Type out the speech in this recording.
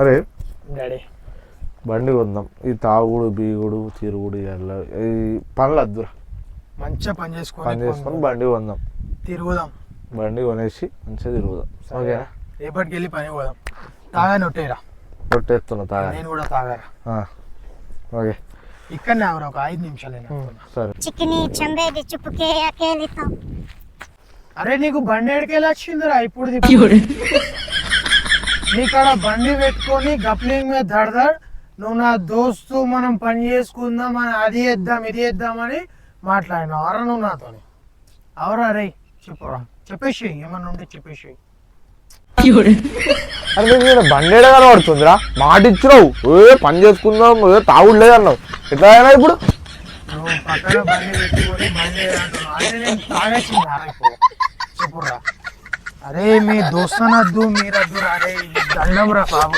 అరే డాడీ బండి కొందాం. ఈ తాగుడు బీగుడు తిరుగుడు ఇలా ఈ పనులు వద్దురా. మంచిగా పని చేసుకొని బండి కొందాం, తిరుగుదాం. బండి కొనేసి మంచిగా తిరుగుదాం. ఓకేనా? రేపటికి వెళ్ళి పని పోదాం. తాగాని ఒట్టేరా, కొట్టేస్తున్నా తాగా. నేను కూడా తాగారా. ఓకే, ఇక్కడనే ఆవరా, ఒక 5 నిమిషాలైనా. సరే. చికెనీ చంబేది చుప్పుకే అకేలితో. అరే నీకు బండి ఎడికెళ్ళి వచ్చిందిరా ఇప్పుడు? నీకాడ బండి పెట్టుకొని గప్లింగ్ మీద దడదడ్, నువ్వు నా దోస్తు, మనం పని చేసుకుందాం, మనం అది చేద్దాం ఇది చేద్దామని మాట్లాడినావు. అరా నువ్వు నాతో అవరా రే, చెప్పురా, చెప్పేసి ఏమన్నా ఉంటే చెప్పేసి. అరే నీకు బండి ఏడ కనబడుతుందిరా? మాట ఇచ్చినావు, ఏ పని చేసుకుందాం, ఏ తాగుడు లేదన్నావు. ఎట్లా అయినా ఇప్పుడు నువ్వు పక్కన బండి పెట్టుకొని బండి అంటున్నావు. అదే నేను తాగేసింది ఇప్పుడు, చెప్పురా. అరే మీ దోస్తనద్దు మీరద్దు రా, అరే దండం రా బాబు.